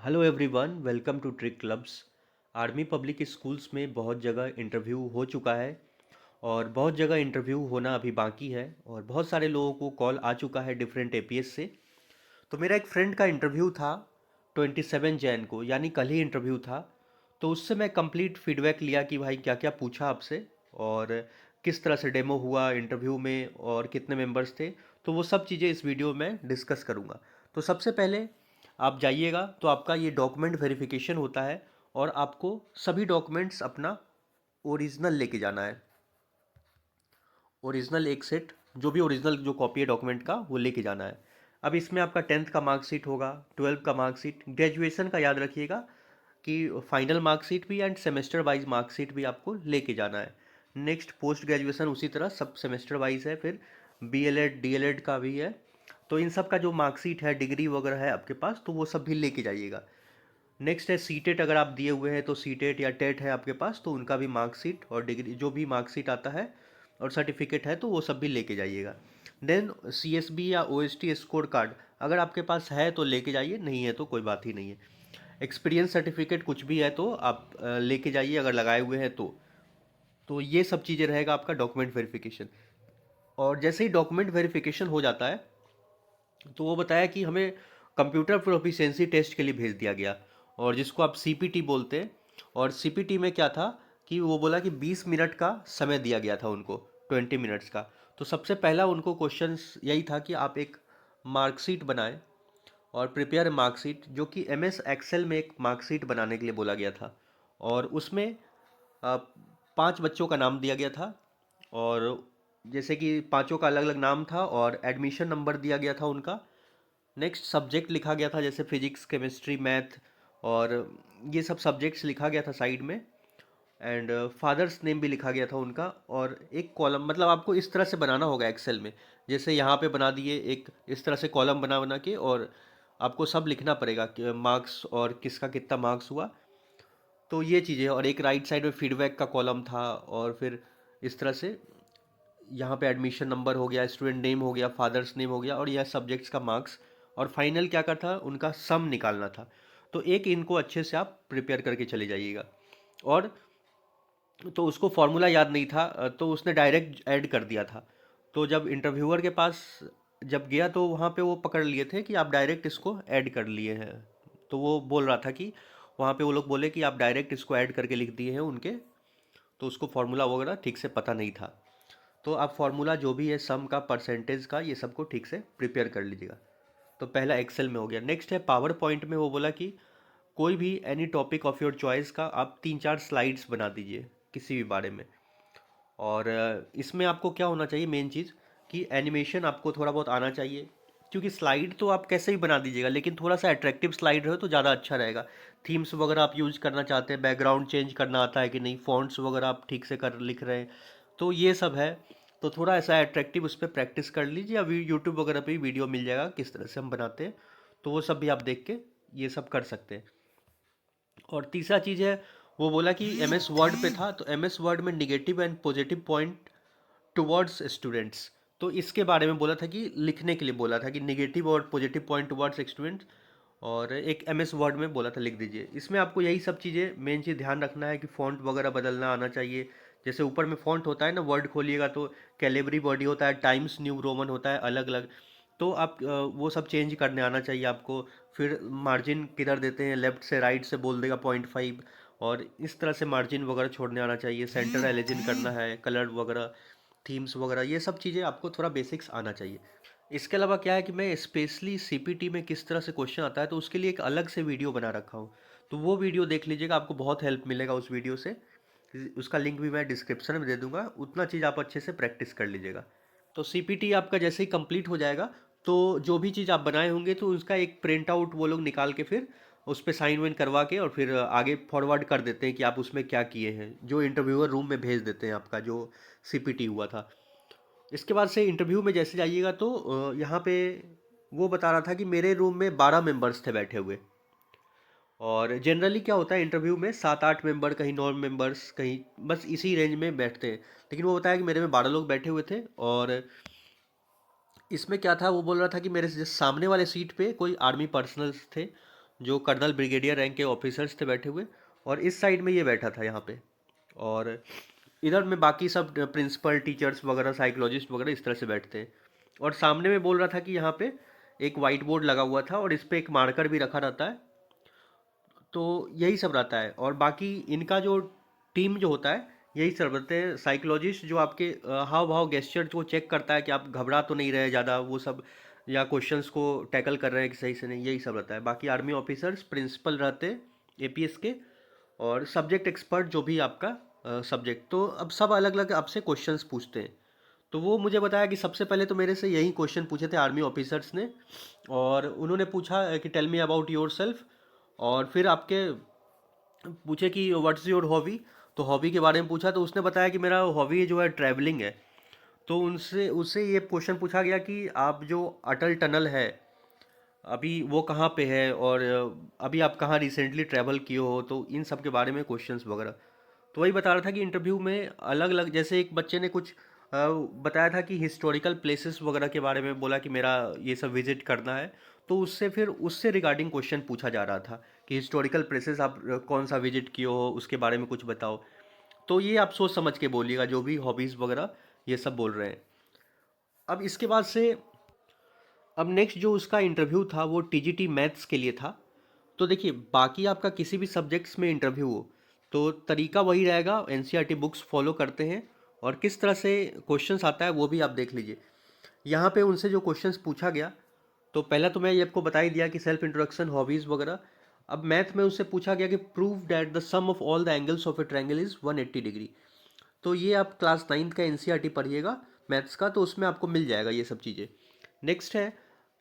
Hello everyone, welcome to trick clubs. Army public schools में बहुत जगह इंटरव्यू हो चुका है और बहुत जगह इंटरव्यू होना अभी बाकी है और बहुत सारे लोगों को कॉल आ चुका है डिफरेंट एपीएस से। तो मेरा एक फ्रेंड का इंटरव्यू था 27 जैन को, यानी कल ही इंटरव्यू था। तो उससे मैं कंप्लीट फीडबैक लिया कि भाई क्या क्या पूछा आपसे और किस तरह से डेमो हुआ इंटरव्यू में और कितने मेंबर्स थे। तो वो सब चीज़ें इस वीडियो में डिस्कस करूँगा। तो सबसे पहले आप जाइएगा तो आपका ये डॉक्यूमेंट वेरिफिकेशन होता है और आपको सभी डॉक्यूमेंट्स अपना ओरिजिनल लेके जाना है। ओरिजिनल एक सेट, जो भी ओरिजिनल जो कॉपी है डॉक्यूमेंट का वो लेके जाना है। अब इसमें आपका 10th का मार्कशीट होगा, 12th का मार्कशीट, ग्रेजुएशन का याद रखिएगा कि फाइनल मार्कशीट भी एंड सेमेस्टर वाइज मार्कशीट भी आपको लेके जाना है। नेक्स्ट पोस्ट ग्रेजुएशन उसी तरह सब सेमेस्टर वाइज है, फिर बीएलएड डीएलएड का भी है। तो इन सब का जो मार्कशीट है, डिग्री वगैरह है आपके पास, तो वो सब भी लेके जाइएगा। नेक्स्ट है सीटेट, अगर आप दिए हुए हैं तो सीटेट या टेट है आपके पास तो उनका भी मार्कशीट और डिग्री जो भी मार्कशीट आता है और सर्टिफिकेट है तो वो सब भी लेके जाइएगा। देन सीएसबी या ओएसटी स्कोर कार्ड अगर आपके पास है तो लेके जाइए, नहीं है तो कोई बात ही नहीं है। एक्सपीरियंस सर्टिफिकेट कुछ भी है तो आप लेके जाइए अगर लगाए हुए हैं तो ये सब चीज़ें रहेगा आपका डॉक्यूमेंट वेरिफिकेशन। और जैसे ही डॉक्यूमेंट वेरिफिकेशन हो जाता है तो वो बताया कि हमें कंप्यूटर प्रोफिशिएंसी टेस्ट के लिए भेज दिया गया, और जिसको आप सीपीटी बोलते हैं। और सीपीटी में क्या था कि वो बोला कि 20 मिनट का समय दिया गया था उनको, 20 मिनट्स का। तो सबसे पहला उनको क्वेश्चंस यही था कि आप एक मार्कशीट बनाएं और प्रिपेयर मार्कशीट, जो कि एमएस एक्सेल में एक मार्कशीट बनाने के लिए बोला गया था। और उसमें अ, 5 बच्चों का नाम दिया गया था और जैसे कि पांचों का अलग अलग नाम था और एडमिशन नंबर दिया गया था उनका। नेक्स्ट सब्जेक्ट लिखा गया था जैसे फिजिक्स केमिस्ट्री मैथ, और ये सब सब्जेक्ट्स लिखा गया था साइड में। एंड फादर्स नेम भी लिखा गया था उनका। और एक कॉलम, मतलब आपको इस तरह से बनाना होगा एक्सेल में, जैसे यहाँ पे बना दिए एक इस तरह से कॉलम बना बना के, और आपको सब लिखना पड़ेगा कि मार्क्स और किसका कितना मार्क्स हुआ। तो ये चीज़ें, और एक राइट साइड में फीडबैक का कॉलम था, और फिर इस तरह से यहाँ पे एडमिशन नंबर हो गया, स्टूडेंट नेम हो गया, फादर्स नेम हो गया, और यह सब्जेक्ट्स का मार्क्स। और फाइनल क्या था, उनका सम निकालना था। तो एक इनको अच्छे से आप प्रिपेयर करके चले जाइएगा। और तो उसको फॉर्मूला याद नहीं था, तो उसने डायरेक्ट ऐड कर दिया था। तो जब इंटरव्यूअर के पास जब गया तो वहाँ पे वो पकड़ लिए थे कि आप डायरेक्ट इसको ऐड कर लिए हैं। तो वो बोल रहा था कि वहाँ पे वो लोग बोले कि आप डायरेक्ट इसको ऐड करके लिख दिए हैं उनके, तो उसको फार्मूला वगैरह ठीक से पता नहीं था। तो आप फार्मूला जो भी है सम का परसेंटेज का ये सबको ठीक से प्रिपेयर कर लीजिएगा। तो पहला एक्सेल में हो गया। नेक्स्ट है पावर पॉइंट में, वो बोला कि कोई भी any topic of your choice का आप 3-4 स्लाइड्स बना दीजिए किसी भी बारे में। और इसमें आपको क्या होना चाहिए, मेन चीज़ कि एनिमेशन आपको थोड़ा बहुत आना चाहिए। क्योंकि स्लाइड तो आप कैसे भी बना दीजिएगा, लेकिन थोड़ा सा अट्रैक्टिव स्लाइड रहे तो ज़्यादा अच्छा रहेगा। थीम्स वगैरह आप यूज़ करना चाहते हैं, बैकग्राउंड चेंज करना आता है कि नहीं, फॉन्ट्स वगैरह आप ठीक से कर लिख रहे हैं, तो ये सब है। तो थोड़ा ऐसा अट्रैक्टिव उस पर प्रैक्टिस कर लीजिए। अभी यूट्यूब वगैरह पे भी वीडियो मिल जाएगा किस तरह से हम बनाते हैं, तो वो सब भी आप देख के ये सब कर सकते हैं। और तीसरा चीज़ है, वो बोला कि एम एस वर्ड पे था, तो एम एस वर्ड में negative and positive point towards students. तो इसके बारे में बोला था कि लिखने के लिए बोला था कि निगेटिव और पॉजिटिव पॉइंट टुवर्ड्स स्टूडेंट्स, और एक एम एस वर्ड में बोला था लिख दीजिए। इसमें आपको यही सब चीज़ें, मेन चीज़ ध्यान रखना है कि फ़ॉन्ट वगैरह बदलना आना चाहिए। जैसे ऊपर में फ़ॉन्ट होता है ना, वर्ड खोलिएगा तो कैलिबरी बॉडी होता है, टाइम्स न्यू रोमन होता है, अलग अलग। तो आप वो सब चेंज करने आना चाहिए आपको। फिर मार्जिन किधर देते हैं, लेफ्ट से राइट से बोल देगा 0.5, और इस तरह से मार्जिन वगैरह छोड़ने आना चाहिए। सेंटर एलिजन करना है, कलर वगैरह, थीम्स वगैरह, ये सब चीज़ें आपको थोड़ा बेसिक्स आना चाहिए। इसके अलावा क्या है कि मैं स्पेशली सीपीटी में किस तरह से क्वेश्चन आता है तो उसके लिए एक अलग से वीडियो बना रखा हूँ। तो वो वीडियो देख लीजिएगा, आपको बहुत हेल्प मिलेगा उस वीडियो से। उसका लिंक भी मैं डिस्क्रिप्शन में दे दूंगा, उतना चीज़ आप अच्छे से प्रैक्टिस कर लीजिएगा। तो सीपीटी आपका जैसे ही कंप्लीट हो जाएगा तो जो भी चीज़ आप बनाए होंगे तो उसका एक प्रिंट आउट वो लोग निकाल के फिर उस पर साइन वाइन करवा के और फिर आगे फॉरवर्ड कर देते हैं कि आप उसमें क्या किए हैं, जो इंटरव्यूअर रूम में भेज देते हैं आपका जो सीपीटी हुआ था। इसके बाद से इंटरव्यू में जैसे जाइएगा तो यहाँ पे वो बता रहा था कि मेरे रूम में 12 मेंबर्स थे बैठे हुए। और जनरली क्या होता है इंटरव्यू में 7-8 मेंबर, कहीं 9 मेंबर्स, कहीं बस इसी रेंज में बैठते हैं। लेकिन वो बताया कि मेरे में 12 लोग बैठे हुए थे। और इसमें क्या था, वो बोल रहा था कि मेरे से सामने वाले सीट पे कोई आर्मी पर्सनल्स थे, जो कर्नल ब्रिगेडियर रैंक के ऑफिसर्स थे बैठे हुए, और इस साइड में ये बैठा था यहाँ पे, और इधर में बाकी सब प्रिंसिपल, टीचर्स वगैरह, साइकोलॉजिस्ट वगैरह इस तरह से बैठते हैं। और सामने में बोल रहा था कि यहाँ पे एक वाइट बोर्ड लगा हुआ था और इस पे एक मार्कर भी रखा रहता है। तो यही सब रहता है, और बाकी इनका जो टीम जो होता है यही सब रहते हैं। साइकोलॉजिस्ट जो आपके हाव भाव गेस्चर को चेक करता है कि आप घबरा तो नहीं रहे ज़्यादा, वो सब, या क्वेश्चंस को टैकल कर रहे हैं कि सही से नहीं, यही सब रहता है। बाकी आर्मी ऑफिसर्स, प्रिंसिपल रहते हैं एपीएस के, और सब्जेक्ट एक्सपर्ट जो भी आपका सब्जेक्ट, तो अब सब अलग अलग आपसे क्वेश्चंस पूछते हैं। तो वो मुझे बताया कि सबसे पहले तो मेरे से यही क्वेश्चन पूछे थे आर्मी ऑफिसर्स ने, और उन्होंने पूछा कि tell me about yourself, और फिर आपके पूछे कि व्हाट्स योर हॉबी, तो हॉबी के बारे में पूछा, तो उसने बताया कि मेरा हॉबी जो है ट्रैवलिंग है। तो उनसे उससे ये क्वेश्चन पूछा गया कि आप जो अटल टनल है अभी वो कहाँ पे है, और अभी आप कहाँ रिसेंटली ट्रैवल किए हो, तो इन सब के बारे में क्वेश्चंस वगैरह। तो वही बता रहा था कि इंटरव्यू में अलग अलग, जैसे एक बच्चे ने कुछ बताया था कि हिस्टोरिकल प्लेसेस वगैरह के बारे में बोला कि मेरा ये सब विजिट करना है। तो उससे फिर उससे रिगार्डिंग क्वेश्चन पूछा जा रहा था कि हिस्टोरिकल प्लेसेस आप कौन सा विजिट किए हो, उसके बारे में कुछ बताओ। तो ये आप सोच समझ के बोलिएगा, जो भी हॉबीज़ वगैरह ये सब बोल रहे हैं। अब इसके बाद से, अब नेक्स्ट जो उसका इंटरव्यू था वो टीजीटी मैथ्स के लिए था। तो देखिए, बाकी आपका किसी भी सब्जेक्ट्स में इंटरव्यू हो तो तरीका वही रहेगा, एनसीईआरटी बुक्स फॉलो करते हैं, और किस तरह से क्वेश्चंस आता है वो भी आप देख लीजिए। यहाँ पे उनसे जो क्वेश्चंस पूछा गया, तो पहला तो मैं ये आपको बता ही दिया कि सेल्फ इंट्रोडक्शन, हॉबीज़ वगैरह। अब मैथ में उससे पूछा गया कि prove that the sum of all the angles of a triangle is 180 degree. तो ये आप क्लास 9th का एनसीईआरटी पढ़िएगा मैथ्स का, तो उसमें आपको मिल जाएगा ये सब चीज़ें। नेक्स्ट है,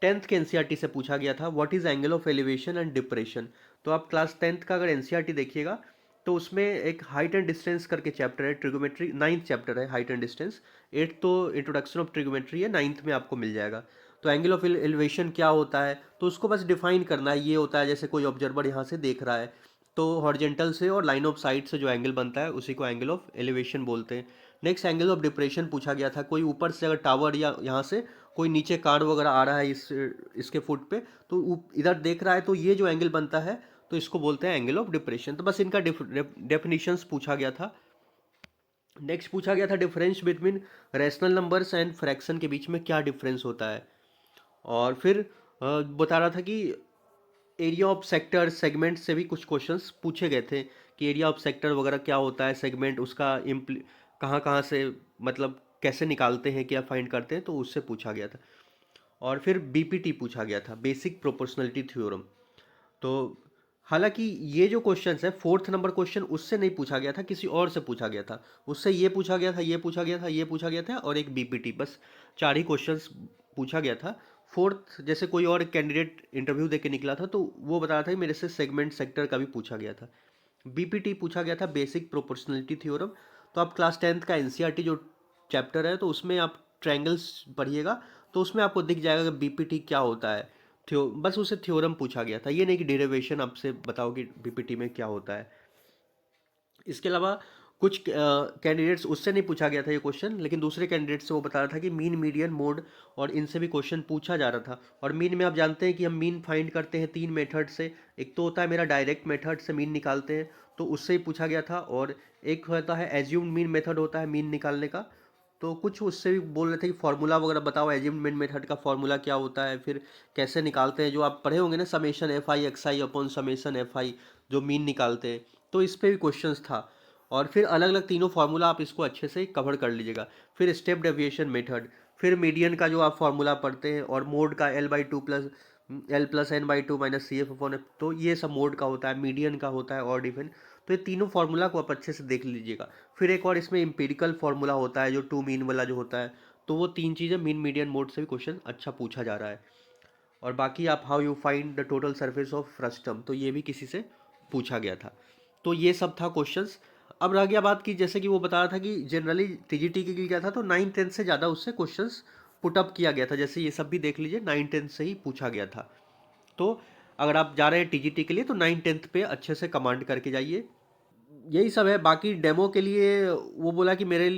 10th के एनसीईआरटी से पूछा गया था what is angle of elevation and depression. तो आप क्लास 10th का अगर एनसीईआरटी देखिएगा तो उसमें एक हाइट एंड डिस्टेंस करके चैप्टर है, ट्रिगोमेट्री 9th चैप्टर है, हाइट एंड डिस्टेंस। 8th तो इंट्रोडक्शन ऑफ ट्रिगोमेट्री है, 9th में आपको मिल जाएगा। तो एंगल ऑफ एलिवेशन क्या होता है, तो उसको बस डिफाइन करना है। ये होता है जैसे कोई ऑब्जर्वर यहाँ से देख रहा है, तो हॉरिजेंटल से और लाइन ऑफ साइट से जो एंगल बनता है उसी को एंगल ऑफ एलिवेशन बोलते हैं। नेक्स्ट, एंगल ऑफ डिप्रेशन पूछा गया था। कोई ऊपर से अगर टावर या यहाँ से कोई नीचे कार वगैरह आ रहा है इसके फुट पे, तो इधर देख रहा है, तो ये जो एंगल बनता है तो इसको बोलते हैं एंगल ऑफ डिप्रेशन। तो बस इनका डेफिनेशंस पूछा गया था। नेक्स्ट पूछा गया था difference between rational numbers and fraction के बीच में क्या डिफरेंस होता है। और फिर बता रहा था कि एरिया ऑफ सेक्टर, सेगमेंट से भी कुछ क्वेश्चंस पूछे गए थे कि एरिया ऑफ सेक्टर वगैरह क्या होता है, सेगमेंट उसका कहाँ कहाँ से, मतलब कैसे निकालते हैं, क्या फाइंड करते हैं, तो उससे पूछा गया था। और फिर बीपीटी पूछा गया था, बेसिक प्रोपोर्शनलिटी थ्योरम। तो हालांकि ये जो क्वेश्चन है, 4th नंबर क्वेश्चन उससे नहीं पूछा गया था, किसी और से पूछा गया था। उससे ये पूछा गया था, ये पूछा गया था, ये पूछा गया था, और एक बीपीटी, बस 4 ही क्वेश्चंस पूछा गया था। 4th जैसे कोई और कैंडिडेट इंटरव्यू दे के निकला था तो वो बता रहा था कि मेरे से सेगमेंट सेक्टर का भी पूछा गया था। बीपीटी पूछा गया था, बेसिक प्रोपोर्शनलिटी थ्योरम। तो आप क्लास 10th का एनसीईआरटी जो चैप्टर है, तो उसमें आप ट्रायंगल्स पढ़िएगा, तो उसमें आपको दिख जाएगा कि बीपीटी क्या होता है। बस उसे थ्योरम पूछा गया था, ये नहीं कि डेरिवेशन आपसे बताओ कि बीपीटी में क्या होता है। इसके अलावा कुछ कैंडिडेट्स उससे नहीं पूछा गया था ये क्वेश्चन, लेकिन दूसरे कैंडिडेट से वो बता रहा था कि मीन, मीडियन, मोड, और इनसे भी क्वेश्चन पूछा जा रहा था। और मीन में आप जानते हैं कि हम मीन फाइंड करते हैं 3 मेथड से। एक तो होता है मेरा डायरेक्ट मेथड से मीन निकालते हैं, तो उससे ही पूछा गया था। और एक होता है एज्यूम्ड मीन मेथड, होता है मीन निकालने का। तो कुछ उससे भी बोल रहे थे कि फार्मूला वगैरह बताओ, एज्यूम्ड मीन मेथड का फार्मूला क्या होता है, फिर कैसे निकालते हैं, जो आप पढ़े होंगे ना, summation F I x I upon summation F I, जो मीन निकालते हैं। तो इस पे भी क्वेश्चंस था। और फिर अलग अलग तीनों फार्मूला आप इसको अच्छे से कवर कर लीजिएगा। फिर स्टेप डेविएशन मेथड, फिर मीडियन का जो आप फार्मूला पढ़ते हैं, और मोड का L/2 + N/2 minus C F upon F, तो ये सब मोड का होता है, मीडियन का होता है, और डिफेंड। तो ये तीनों फार्मूला को आप अच्छे से देख लीजिएगा। फिर एक और इसमें इंपेरिकल फार्मूला होता है, जो टू मीन वाला जो होता है। तो वो 3 चीज़ें मीन, मीडियन, मोड से भी क्वेश्चन अच्छा पूछा जा रहा है। और बाकी आप how you find the total surface of frustum, तो ये भी किसी से पूछा गया था। तो ये सब था क्वेश्चंस। अब रह गया बात की, जैसे कि वो बता रहा था कि जनरली टीजीटी के लिए क्या था, तो 9th 10th से ज़्यादा उससे क्वेश्चंस पुटअप किया गया था। जैसे ये सब भी देख लीजिए, 9th 10th से ही पूछा गया था। तो अगर आप जा रहे हैं टीजीटी के लिए तो 9th 10th पे अच्छे से कमांड करके जाइए। यही सब है। बाकी डेमो के लिए वो बोला कि मेरे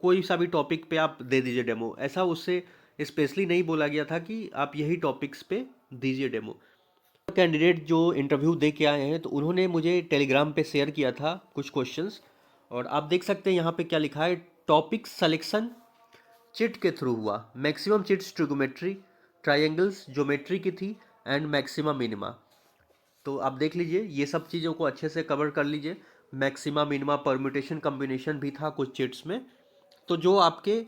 कोई सा भी टॉपिक पे आप दे दीजिए डेमो, ऐसा उससे स्पेशली नहीं बोला गया था कि आप यही टॉपिक्स पे दीजिए डेमो। कैंडिडेट जो इंटरव्यू दे के आए हैं तो उन्होंने मुझे टेलीग्राम पे शेयर किया था कुछ क्वेश्चंस, और आप देख सकते हैं यहाँ पे क्या लिखा है। टॉपिक सिलेक्शन चिट के थ्रू हुआ। Maximum chits trigonometry, triangles geometry की थी, एंड मैक्सिमा मिनिमा। तो आप देख लीजिए, ये सब चीज़ों को अच्छे से कवर कर लीजिए। मैक्सिमा मिनिमा परम्यूटेशन कम्बिनेशन भी था कुछ चिट्स में। तो जो आपके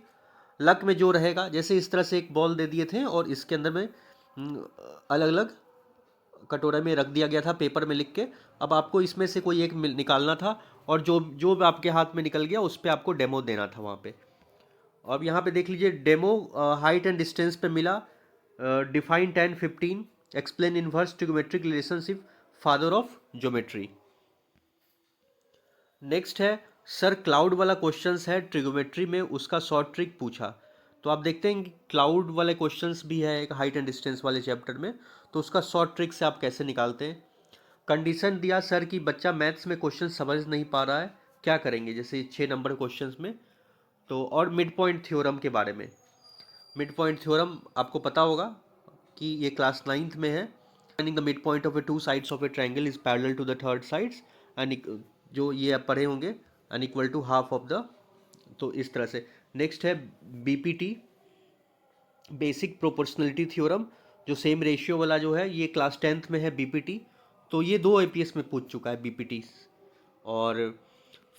लक में जो रहेगा, जैसे इस तरह से एक बॉल दे दिए थे और इसके अंदर में अलग अलग कटोरे में रख दिया गया था पेपर में लिख के। अब आपको इसमें से कोई एक निकालना था, और जो जो आपके हाथ में निकल गया उस पर आपको डेमो देना था वहाँ पे। और यहाँ पे देख लीजिए डेमो हाइट एंड डिस्टेंस पे मिला। Define 10-15, explain inverse trigonometric relationship, father of geometry. Next है सर क्लाउड वाला क्वेश्चंस है ट्रिगोमेट्री में, उसका शॉर्ट ट्रिक पूछा। तो आप देखते हैं कि क्लाउड वाले क्वेश्चंस भी है एक हाइट एंड डिस्टेंस वाले चैप्टर में, तो उसका शॉर्ट ट्रिक से आप कैसे निकालते हैं। कंडीशन दिया सर कि बच्चा मैथ्स में क्वेश्चन समझ नहीं पा रहा है, क्या करेंगे, जैसे 6 नंबर क्वेश्चंस में। तो और मिड पॉइंट थ्योरम के बारे में। मिड पॉइंट थ्योरम आपको पता होगा कि ये क्लास 9th में है। Finding the mid point of a 2 sides of a triangle is parallel to the third sides, and जो ये आप पढ़े होंगे, and equal to half of the. तो इस तरह से। नेक्स्ट है बीपीटी, बेसिक प्रोपोर्शनलिटी थ्योरम, जो सेम रेशियो वाला जो है, ये क्लास 10th में है बीपीटी। तो ये 2 एपीएस में पूछ चुका है बीपीटी। और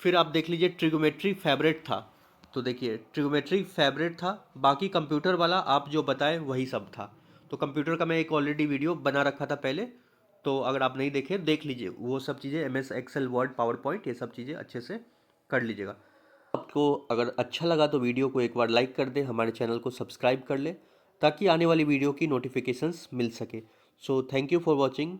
फिर आप देख लीजिए ट्रिगोमेट्री फेवरेट था। तो देखिए ट्रिगोमेट्री फेवरेट था, बाकी कंप्यूटर वाला आप जो बताए वही सब था। तो कंप्यूटर का मैं एक ऑलरेडी वीडियो बना रखा था पहले, तो अगर आप नहीं देखे देख लीजिए वो सब चीज़ें, MS Excel Word PowerPoint ये सब चीज़ें अच्छे से कर लीजिएगा। आपको अगर अच्छा लगा तो वीडियो को एक बार लाइक कर दें, हमारे चैनल को सब्सक्राइब कर लें ताकि आने वाली वीडियो की नोटिफिकेशंस मिल सके। So thank you for watching.